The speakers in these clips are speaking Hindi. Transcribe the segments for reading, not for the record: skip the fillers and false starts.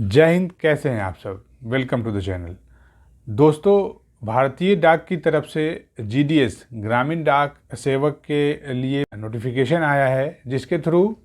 जय हिंद। कैसे हैं आप सब? Welcome to the channel. दोस्तों, भारतीय डाक की तरफ से जीडीएस ग्रामीण डाक सेवक के लिए नोटिफिकेशन आया है, जिसके थ्रू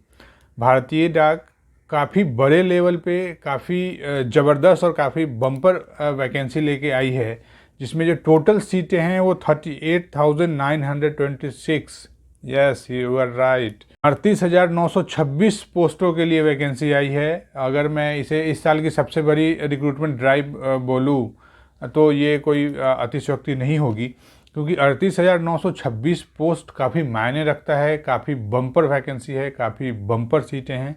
भारतीय डाक काफ़ी बड़े लेवल पे काफ़ी ज़बरदस्त और काफ़ी बम्पर वैकेंसी लेके आई है, जिसमें जो टोटल सीटें हैं वो 38,926। Yes, you are right. 38,926 पोस्टों के लिए वैकेंसी आई है। अगर मैं इसे इस साल की सबसे बड़ी रिक्रूटमेंट ड्राइव बोलूँ तो ये कोई अतिशयोक्ति नहीं होगी, क्योंकि 38,926 पोस्ट काफ़ी मायने रखता है। काफ़ी बम्पर वैकेंसी है, काफ़ी बम्पर सीटें हैं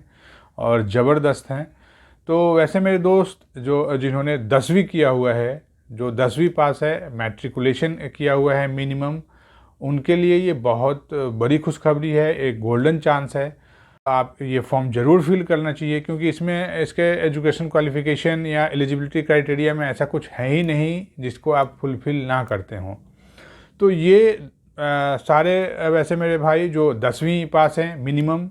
और ज़बरदस्त हैं। तो वैसे मेरे दोस्त जिन्होंने 10वीं किया हुआ है, जो 10वीं पास है, मैट्रिकुलेशन किया हुआ है मिनिमम, उनके लिए ये बहुत बड़ी खुशखबरी है, एक गोल्डन चांस है। आप ये फॉर्म ज़रूर फिल करना चाहिए, क्योंकि इसमें इसके एजुकेशन क्वालिफ़िकेशन या एलिजिबिलिटी क्राइटेरिया में ऐसा कुछ है ही नहीं जिसको आप फुलफ़िल ना करते हों। तो ये सारे वैसे मेरे भाई जो 10वीं पास हैं मिनिमम,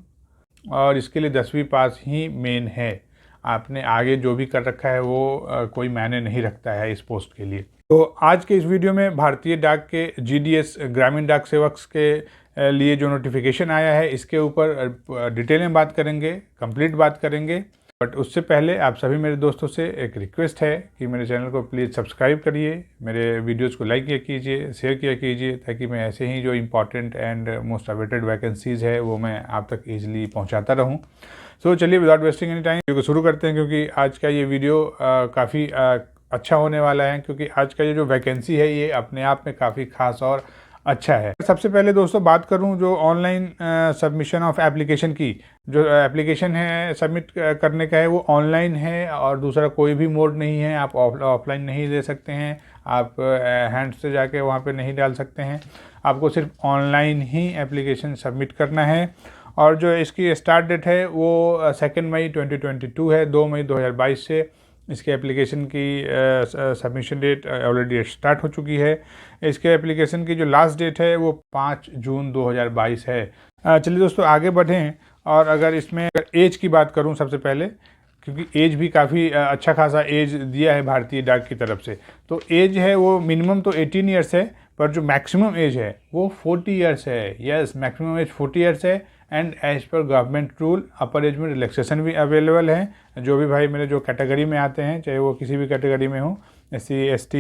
और इसके लिए 10वीं पास ही मेन है। आपने आगे जो भी कर रखा है वो कोई मायने नहीं रखता है इस पोस्ट के लिए। तो आज के इस वीडियो में भारतीय डाक के जीडीएस ग्रामीण डाक सेवक के लिए जो नोटिफिकेशन आया है, इसके ऊपर डिटेल में बात करेंगे, कंप्लीट बात करेंगे। बट उससे पहले आप सभी मेरे दोस्तों से एक रिक्वेस्ट है कि मेरे चैनल को प्लीज़ सब्सक्राइब करिए, मेरे वीडियोस को लाइक किया कीजिए, शेयर किया कीजिए, ताकि मैं ऐसे ही जो important and most awaited vacancies है वो मैं आप तक ईजिली पहुंचाता रहूं। सो चलिए, without wasting any time video को शुरू करते हैं, क्योंकि आज का ये वीडियो काफ़ी अच्छा होने वाला है, क्योंकि आज का ये जो वैकेंसी है ये अपने आप में काफ़ी खास और अच्छा है। सबसे पहले दोस्तों बात करूं जो ऑनलाइन सबमिशन ऑफ एप्लीकेशन की, जो एप्लीकेशन है सबमिट करने का है वो ऑनलाइन है, और दूसरा कोई भी मोड नहीं है। आप ऑफलाइन नहीं दे सकते हैं, आप हैंड से जाके वहाँ पे नहीं डाल सकते हैं। आपको सिर्फ ऑनलाइन ही एप्लीकेशन सबमिट करना है। और जो इसकी स्टार्ट डेट है वो 2 मई 2022 है। 2 मई 2022 से इसके एप्लीकेशन की सबमिशन डेट ऑलरेडी स्टार्ट हो चुकी है। इसके एप्लीकेशन की जो लास्ट डेट है वो 5 जून 2022 है। चलिए दोस्तों आगे बढ़ें, और अगर इसमें एज की बात करूं सबसे पहले, क्योंकि एज भी काफ़ी अच्छा खासा एज दिया है भारतीय डाक की तरफ से। तो एज है वो मिनिमम तो 18 ईयर्स है, पर जो मैक्सिमम एज है वो 40 ईयर्स है। यस, मैक्सिमम एज 40 ईयर्स है। एंड एज पर गवर्नमेंट रूल अपर एज में रिलैक्सेशन भी अवेलेबल है। जो भी भाई मेरे जो कैटेगरी में आते हैं, चाहे वो किसी भी कैटेगरी में हो, SC ST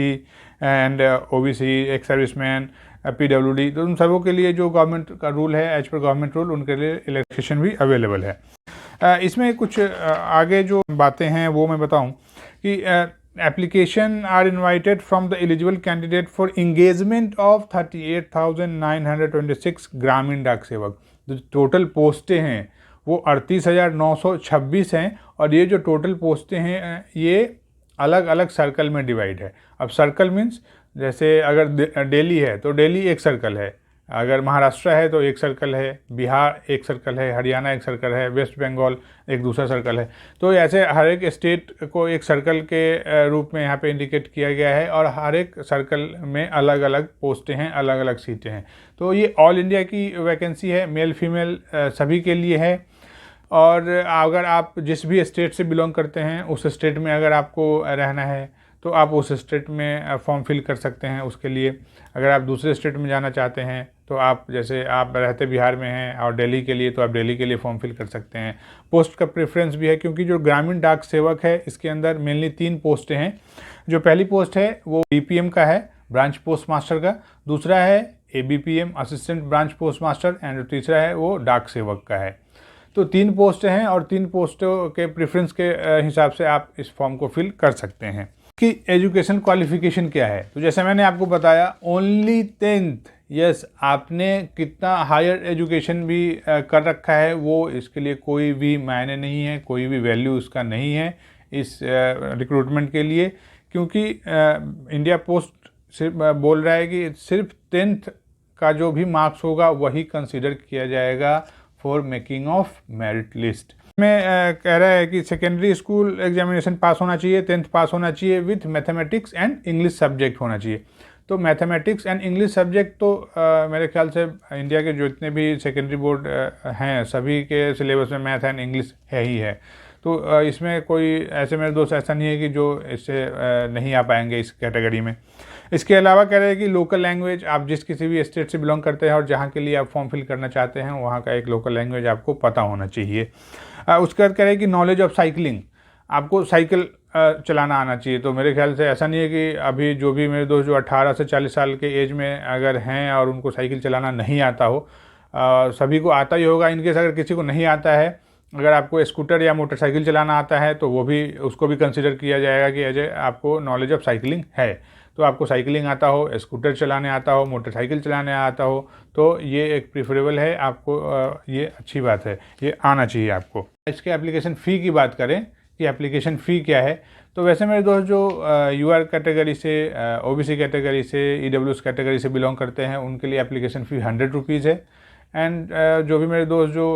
and OBC, ex serviceman, PWD, तो उन सबों के लिए जो गवर्नमेंट का रूल है, एज पर गवर्नमेंट रूल, उनके लिए रिलैक्सेशन भी अवेलेबल है। इसमें कुछ आगे जो बातें हैं वो मैं बताऊं कि application are invited from the eligible candidate for engagement of 38,926 ग्रामीण डाक सेवक। जो टोटल पोस्टें हैं वो 38,926 हैं, और ये जो टोटल पोस्टें हैं ये अलग अलग सर्कल में डिवाइड है। अब सर्कल मीन्स जैसे अगर दिल्ली है तो दिल्ली एक सर्कल है, अगर महाराष्ट्र है तो एक सर्कल है, बिहार एक सर्कल है, हरियाणा एक सर्कल है, वेस्ट बंगाल एक दूसरा सर्कल है। तो ऐसे हर एक स्टेट को एक सर्कल के रूप में यहाँ पे इंडिकेट किया गया है, और हर एक सर्कल में अलग अलग पोस्टें हैं, अलग अलग सीटें हैं। तो ये ऑल इंडिया की वैकेंसी है, मेल फीमेल सभी के लिए है। और अगर आप जिस भी स्टेट से बिलोंग करते हैं, उस स्टेट में अगर आपको रहना है तो आप उस स्टेट में फॉर्म फिल कर सकते हैं उसके लिए। अगर आप दूसरे स्टेट में जाना चाहते हैं तो आप, जैसे आप रहते बिहार में हैं और दिल्ली के लिए, तो आप दिल्ली के लिए फॉर्म फिल कर सकते हैं। पोस्ट का प्रेफरेंस भी है, क्योंकि जो ग्रामीण डाक सेवक है इसके अंदर मेनली 3 पोस्टें हैं। जो पहली पोस्ट है वो BPM का है, ब्रांच पोस्ट मास्टर का। दूसरा है ABPM, assistant branch post master. And तीसरा है वो डाक सेवक का है। तो 3 पोस्टें हैं, और 3 पोस्टों के प्रेफरेंस के हिसाब से आप इस फॉर्म को फिल कर सकते हैं। कि एजुकेशन क्वालिफिकेशन क्या है, तो जैसे मैंने आपको बताया ओनली 10th। यस, आपने कितना हायर एजुकेशन भी कर रखा है वो इसके लिए कोई भी मायने नहीं है, कोई भी वैल्यू उसका नहीं है इस रिक्रूटमेंट के लिए, क्योंकि इंडिया पोस्ट सिर्फ बोल रहा है कि सिर्फ 10th का जो भी मार्क्स होगा वही कंसिडर किया जाएगा for making of merit list में। कह रहा है कि सेकेंडरी स्कूल एग्जामिनेशन पास होना चाहिए, 10th पास होना चाहिए, with mathematics and English subject होना चाहिए। तो मैथमेटिक्स एंड इंग्लिश सब्जेक्ट तो मेरे ख्याल से इंडिया के जितने भी सेकेंडरी बोर्ड हैं सभी के सिलेबस में मैथ एंड इंग्लिश है ही है। तो इसमें कोई ऐसे मेरे दोस्त ऐसा नहीं है कि जो इससे नहीं आ पाएंगे इस कैटेगरी में। इसके अलावा कह रहे हैं कि लोकल लैंग्वेज, आप जिस किसी भी स्टेट से बिलोंग करते हैं और जहाँ के लिए आप फॉर्म फिल करना चाहते हैं वहाँ का एक लोकल लैंग्वेज आपको पता होना चाहिए। उसके बाद कह रहे हैं कि नॉलेज ऑफ साइकिलिंग, आपको साइकिल चलाना आना चाहिए। तो मेरे ख्याल से ऐसा नहीं है कि अभी जो भी मेरे दोस्त जो 18 से 40 साल के एज में अगर हैं और उनको साइकिल चलाना नहीं आता हो, सभी को आता ही होगा। इनकेस अगर किसी को नहीं आता है, अगर आपको स्कूटर या मोटरसाइकिल चलाना आता है तो वो भी, उसको भी कंसिडर किया जाएगा कि अजय आपको नॉलेज ऑफ साइकिलिंग है। तो आपको साइकिलिंग आता हो, स्कूटर चलाने आता हो, मोटरसाइकिल चलाने आता हो, तो ये एक प्रीफरेबल है आपको, ये अच्छी बात है, ये आना चाहिए आपको। इसके एप्लीकेशन फ़ी की बात करें कि एप्लीकेशन फ़ी क्या है, तो वैसे मेरे दोस्त जो यूआर कैटेगरी से, ओबीसी कैटेगरी से, ईडब्ल्यूएस कैटेगरी से बिलोंग करते हैं उनके लिए एप्लीकेशन फ़ी 100 रुपीज़ है। एंड जो भी मेरे दोस्त जो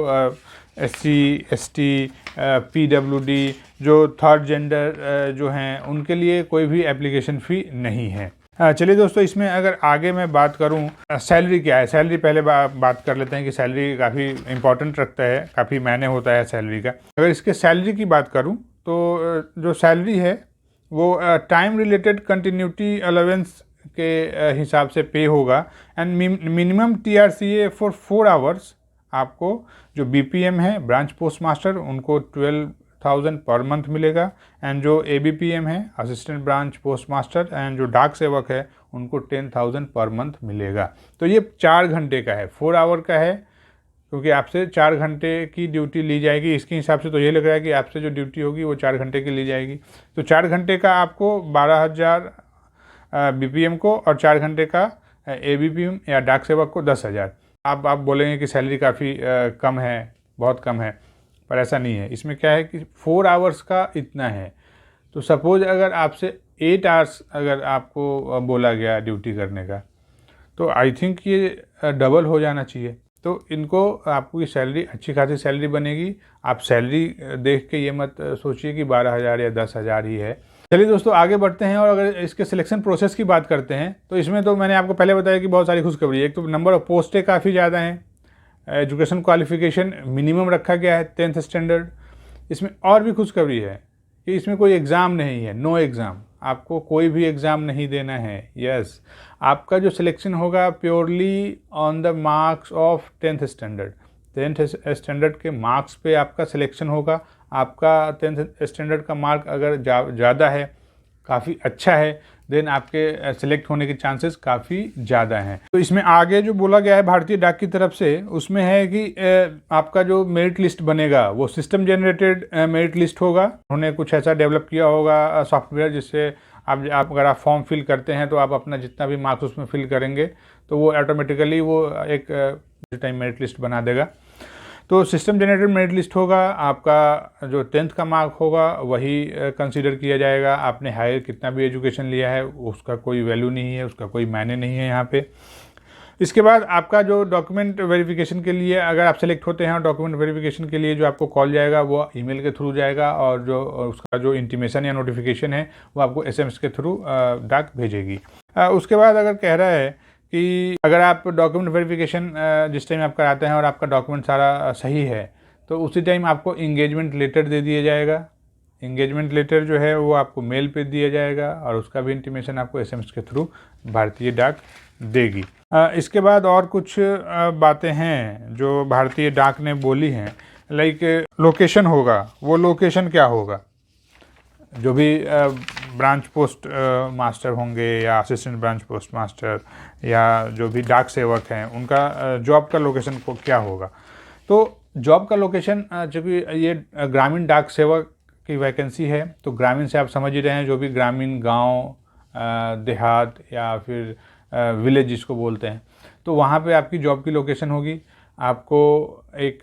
एससी, एसटी, पीडब्ल्यूडी, जो थर्ड जेंडर जो हैं उनके लिए कोई भी एप्लीकेशन फ़ी नहीं है। चलिए दोस्तों, इसमें अगर आगे मैं बात करूं सैलरी क्या है, सैलरी पहले बात कर लेते हैं कि सैलरी काफ़ी इंपॉर्टेंट रखता है, काफ़ी मायने होता है सैलरी का। अगर इसके सैलरी की बात करूं तो जो सैलरी है वो टाइम रिलेटेड कंटिन्यूटी अलाउंस के हिसाब से पे होगा। And minimum TRCA for 4 hours आपको जो BPM है, ब्रांच पोस्ट मास्टर, उनको 12,000 पर मंथ मिलेगा। एंड जो ABPM है, assistant branch post master, and जो डाक सेवक है उनको 10,000 पर मंथ मिलेगा। तो ये 4 घंटे का है, 4 आवर का है, क्योंकि आपसे 4 घंटे की ड्यूटी ली जाएगी। इसके हिसाब से तो ये लग रहा है कि आपसे जो ड्यूटी होगी वो 4 घंटे की ली जाएगी। तो 4 घंटे का आपको 12,000 BPM को, और 4 घंटे का ABPM या डाक सेवक को 10,000। आप बोलेंगे कि सैलरी काफ़ी कम है, बहुत कम है, पर ऐसा नहीं है। इसमें क्या है कि 4 आवर्स का इतना है। तो सपोज़ अगर आपसे 8 आवर्स अगर आपको बोला गया ड्यूटी करने का, तो आई थिंक ये डबल हो जाना चाहिए। तो इनको, आपकी सैलरी अच्छी खासी सैलरी बनेगी। आप सैलरी देख के ये मत सोचिए कि 12,000 या 10,000 ही है। चलिए दोस्तों, आगे बढ़ते हैं और अगर इसके सिलेक्शन प्रोसेस की बात करते हैं तो इसमें तो मैंने आपको पहले बताया कि बहुत सारी खुशखबरी है। एक तो नंबर ऑफ पोस्टें काफ़ी ज़्यादा हैं, एजुकेशन क्वालिफिकेशन मिनिमम रखा गया है 10th स्टैंडर्ड। इसमें और भी खुशखबरी है कि इसमें कोई एग्ज़ाम नहीं है, नो एग्ज़ाम, आपको कोई भी एग्ज़ाम नहीं देना है। यस, आपका जो सिलेक्शन होगा purely on the marks of 10th standard. 10th standard के मार्क्स पे आपका सिलेक्शन होगा। आपका 10th स्टैंडर्ड का मार्क अगर ज़्यादा है, काफ़ी अच्छा है, देन आपके सिलेक्ट होने के चांसेस काफ़ी ज़्यादा हैं। तो इसमें आगे जो बोला गया है भारतीय डाक की तरफ से, उसमें है कि आपका जो मेरिट लिस्ट बनेगा वो सिस्टम जनरेटेड मेरिट लिस्ट होगा। उन्होंने कुछ ऐसा डेवलप किया होगा सॉफ्टवेयर, जिससे आप अगर आप फॉर्म फिल करते हैं तो आप अपना जितना भी मार्क्स उसमें फिल करेंगे तो वो ऑटोमेटिकली वो एक टाइम मेरिट लिस्ट बना देगा। तो सिस्टम जनरेटेड मेरिट लिस्ट होगा। आपका जो 10th का मार्क होगा वही कंसीडर किया जाएगा। आपने हायर कितना भी एजुकेशन लिया है उसका कोई वैल्यू नहीं है, उसका कोई मायने नहीं है यहाँ पे। इसके बाद आपका जो डॉक्यूमेंट वेरिफिकेशन के लिए अगर आप सेलेक्ट होते हैं, और डॉक्यूमेंट वेरिफिकेशन के लिए जो आपको कॉल जाएगा वो ईमेल के थ्रू जाएगा, और जो उसका जो इंटीमेशन या नोटिफिकेशन है वो आपको SMS के थ्रू डाक भेजेगी। उसके बाद अगर कह रहा है कि अगर आप डॉक्यूमेंट वेरिफिकेशन जिस टाइम आप कराते हैं और आपका डॉक्यूमेंट सारा सही है तो उसी टाइम आपको इंगेजमेंट लेटर दे दिया जाएगा। इंगेजमेंट लेटर जो है वो आपको मेल पे दिया जाएगा और उसका भी इंटीमेशन आपको SMS के थ्रू भारतीय डाक देगी। इसके बाद और कुछ बातें हैं जो भारतीय डाक ने बोली हैं, लाइक लोकेशन होगा, वो लोकेशन क्या होगा, जो भी ब्रांच पोस्ट मास्टर होंगे या असिस्टेंट ब्रांच पोस्ट मास्टर या जो भी डाक सेवक हैं उनका जॉब का लोकेशन को क्या होगा। तो जॉब का लोकेशन, चूँकि ये ग्रामीण डाक सेवक की वैकेंसी है तो ग्रामीण से आप समझ ही रहे हैं, जो भी ग्रामीण गांव, देहात या फिर विलेज जिसको बोलते हैं, तो वहाँ पे आपकी जॉब की लोकेशन होगी। आपको एक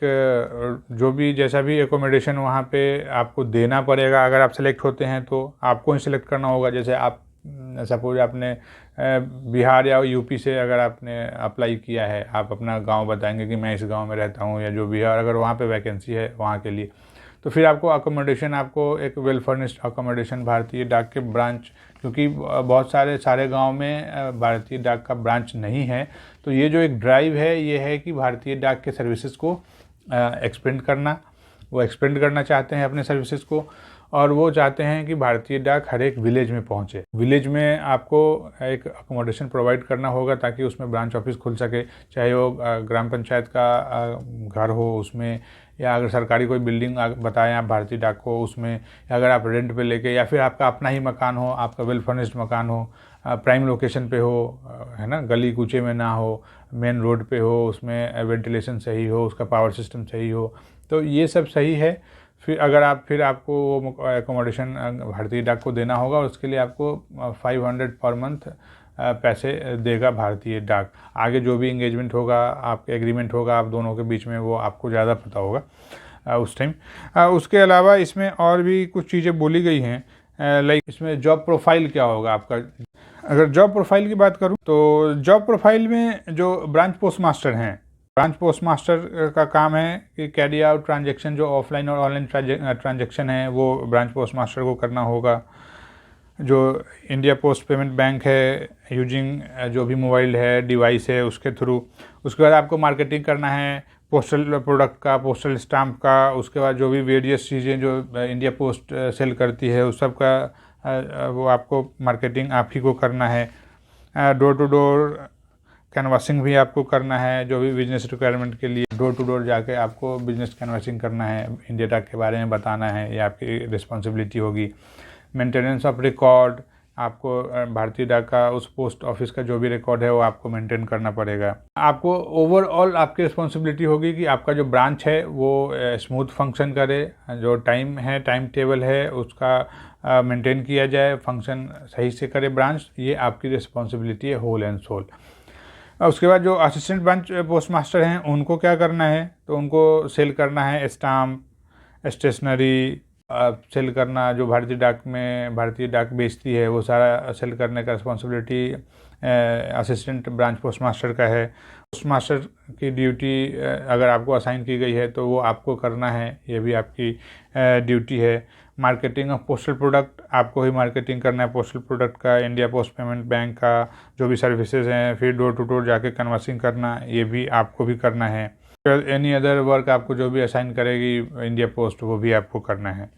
जो भी जैसा भी एकोमोडेशन वहाँ पे आपको देना पड़ेगा। अगर आप सेलेक्ट होते हैं तो आपको ही सिलेक्ट करना होगा। जैसे आप सपोज आपने बिहार या यूपी से अगर आपने अप्लाई किया है, आप अपना गांव बताएंगे कि मैं इस गांव में रहता हूं या जो भी है, और अगर वहाँ पे वैकेंसी है वहाँ के लिए, तो फिर आपको अकोमोडेशन, आपको एक वेल फर्निश्ड अकोमोडेशन भारतीय डाक के ब्रांच, क्योंकि बहुत सारे गांव में भारतीय डाक का ब्रांच नहीं है, तो ये जो एक ड्राइव है ये है कि भारतीय डाक के सर्विसेज को एक्सपेंड करना, वो एक्सपेंड करना चाहते हैं अपने सर्विसेज को, और वो चाहते हैं कि भारतीय डाक हर एक विलेज में पहुंचे। विलेज में आपको एक अकोमोडेशन प्रोवाइड करना होगा ताकि उसमें ब्रांच ऑफिस खुल सके, चाहे वो ग्राम पंचायत का घर हो उसमें, या अगर सरकारी कोई बिल्डिंग बताएं आप भारतीय डाक को उसमें, या अगर आप रेंट पे लेके, या फिर आपका अपना ही मकान हो, आपका वेल फर्निश्ड मकान हो, प्राइम लोकेशन पे हो, है ना, गली कूचे में ना हो, मेन रोड पे हो, उसमें वेंटिलेशन सही हो, उसका पावर सिस्टम सही हो, तो ये सब सही है। फिर आपको वो एकोमोडेशन भारतीय डाक को देना होगा, और उसके लिए आपको 500 पर मंथ पैसे देगा भारतीय डाक। आगे जो भी इंगेजमेंट होगा, आपके एग्रीमेंट होगा आप दोनों के बीच में, वो आपको ज़्यादा पता होगा उस टाइम। उसके अलावा इसमें और भी कुछ चीज़ें बोली गई हैं, लाइक इसमें जॉब प्रोफाइल क्या होगा आपका। अगर जॉब प्रोफाइल की बात करूं तो जॉब प्रोफाइल में जो ब्रांच पोस्ट मास्टर हैं, ब्रांच पोस्ट मास्टर का काम है कि कैरी आउट ट्रांजैक्शन, जो ऑफलाइन और ऑनलाइन ट्रांजैक्शन है वो ब्रांच पोस्ट मास्टर को करना होगा। जो इंडिया पोस्ट पेमेंट बैंक है, यूजिंग जो भी मोबाइल है, डिवाइस है, उसके थ्रू। उसके बाद आपको मार्केटिंग करना है पोस्टल प्रोडक्ट का, पोस्टल स्टाम्प का। उसके बाद जो भी वेरियस चीज़ें जो इंडिया पोस्ट सेल करती है उस सब का वो आपको मार्केटिंग आप ही को करना है। डोर टू डोर कैनवासिंग भी आपको करना है, जो भी बिजनेस रिक्वायरमेंट के लिए डोर टू डोर जाके आपको बिजनेस कैनवासिंग करना है, इंडिया डाक के बारे में बताना है, ये आपकी रिस्पॉन्सिबिलिटी होगी। मेंटेनेंस ऑफ रिकॉर्ड, आपको भारतीय डाक का उस पोस्ट ऑफिस का जो भी रिकॉर्ड है वो आपको मेंटेन करना पड़ेगा। आपको ओवरऑल आपकी रिस्पॉन्सिबिलिटी होगी कि आपका जो ब्रांच है वो स्मूथ फंक्शन करे, जो टाइम टेबल है उसका मेंटेन किया जाए, फंक्शन सही से करे ब्रांच, ये आपकी रिस्पॉन्सिबिलिटी है होल एंड सोल। उसके बाद जो असिस्टेंट ब्रांच पोस्ट मास्टर हैं उनको क्या करना है, तो उनको सेल करना है स्टाम्प, स्टेशनरी सेल करना, जो भारतीय डाक बेचती है वो सारा सेल करने का responsibility assistant branch post master का है। पोस्ट मास्टर की ड्यूटी अगर आपको असाइन की गई है तो वो आपको करना है, ये भी आपकी ड्यूटी है। मार्केटिंग ऑफ पोस्टल प्रोडक्ट, आपको ही मार्केटिंग करना है पोस्टल प्रोडक्ट का, इंडिया पोस्ट पेमेंट बैंक का जो भी सर्विसेज हैं। फिर डोर टू डोर जाके कन्वर्सिंग करना, ये भी आपको भी करना है। एनी अदर वर्क आपको जो भी असाइन करेगी इंडिया पोस्ट वो भी आपको करना है।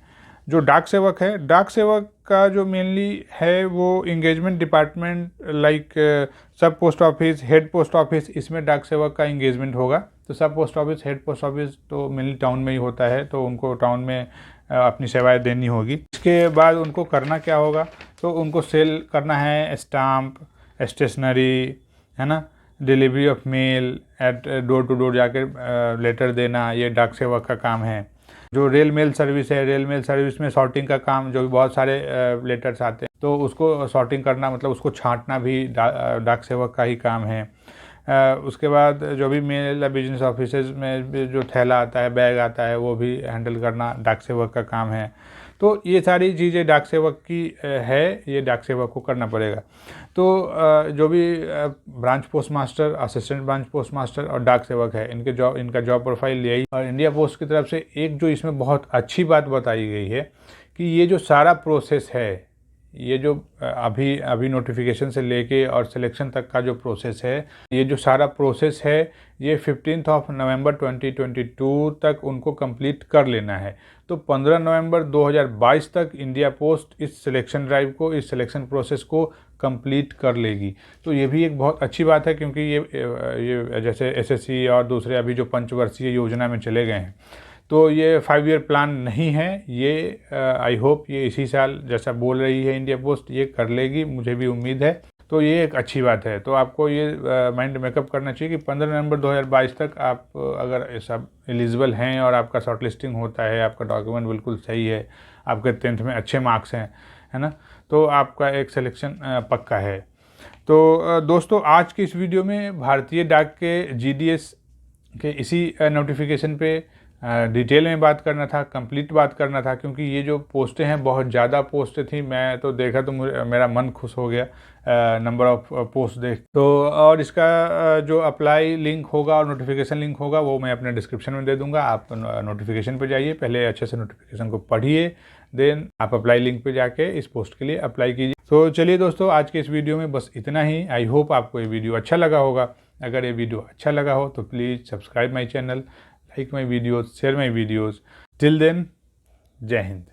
जो डाक सेवक है, डाक सेवक का जो मेनली है वो इंगेजमेंट डिपार्टमेंट, लाइक सब post office, head post office, इसमें डाक सेवक का इंगेजमेंट होगा। तो सब post office, head post office तो मेनली टाउन में ही होता है, तो उनको टाउन में अपनी सेवाएं देनी होगी। इसके बाद उनको करना क्या होगा, तो उनको सेल करना है स्टाम्प, स्टेशनरी, है ना, delivery of mail, at door to door जाकर लेटर देना, ये डाक सेवक का काम है। जो रेल मेल सर्विस है, रेल मेल सर्विस में सॉर्टिंग का काम, जो भी बहुत सारे लेटर्स आते हैं तो उसको सॉर्टिंग करना, मतलब उसको छांटना भी डाक सेवक का ही काम है। उसके बाद जो भी मेल बिजनेस ऑफिसेज में जो थैला आता है, बैग आता है, वो भी हैंडल करना डाक सेवक का काम है। तो ये सारी चीज़ें डाक सेवक की है, ये डाक सेवक को करना पड़ेगा। तो जो भी branch post master, assistant branch post master और डाक सेवक है, इनका जॉब प्रोफाइल यही। और इंडिया पोस्ट की तरफ से एक जो इसमें बहुत अच्छी बात बताई गई है कि ये जो सारा प्रोसेस है, ये जो अभी नोटिफिकेशन से लेके और सिलेक्शन तक का जो प्रोसेस है, ये जो सारा प्रोसेस है ये 15 नवंबर 2022 तक उनको कंप्लीट कर लेना है। तो 15 नवंबर 2022 तक इंडिया पोस्ट इस सिलेक्शन ड्राइव को, इस सिलेक्शन प्रोसेस को कंप्लीट कर लेगी। तो ये भी एक बहुत अच्छी बात है, क्योंकि ये जैसे एसएससी और दूसरे अभी जो पंचवर्षीय योजना में चले गए हैं, तो ये 5 ईयर प्लान नहीं है। ये आई होप ये इसी साल जैसा बोल रही है इंडिया पोस्ट ये कर लेगी, मुझे भी उम्मीद है। तो ये एक अच्छी बात है। तो आपको ये माइंड मेकअप करना चाहिए कि 15 नवंबर 2022 तक आप अगर सब एलिजिबल हैं और आपका शॉर्ट लिस्टिंग होता है, आपका डॉक्यूमेंट बिल्कुल सही है, आपके 10th में अच्छे मार्क्स हैं, है ना, तो आपका एक सिलेक्शन पक्का है। तो दोस्तों आज की इस वीडियो में भारतीय डाक के जीडीएस के इसी नोटिफिकेशन पे डिटेल में बात करना था, कंप्लीट बात करना था, क्योंकि ये जो पोस्टें हैं बहुत ज़्यादा पोस्टें थी। मैं तो देखा तो मेरा मन खुश हो गया नंबर ऑफ पोस्ट देख। तो और इसका जो अप्लाई लिंक होगा और नोटिफिकेशन लिंक होगा वो मैं अपने डिस्क्रिप्शन में दे दूंगा। आप नोटिफिकेशन पे जाइए, पहले अच्छे से नोटिफिकेशन को पढ़िए, देन आप अप्लाई लिंक पे जाके इस पोस्ट के लिए अप्लाई कीजिए। तो चलिए दोस्तों आज के इस वीडियो में बस इतना ही। आई होप आपको ये वीडियो अच्छा लगा होगा। अगर ये वीडियो अच्छा लगा हो तो please subscribe my channel, like my videos, share my videos. Till then, जय हिंद।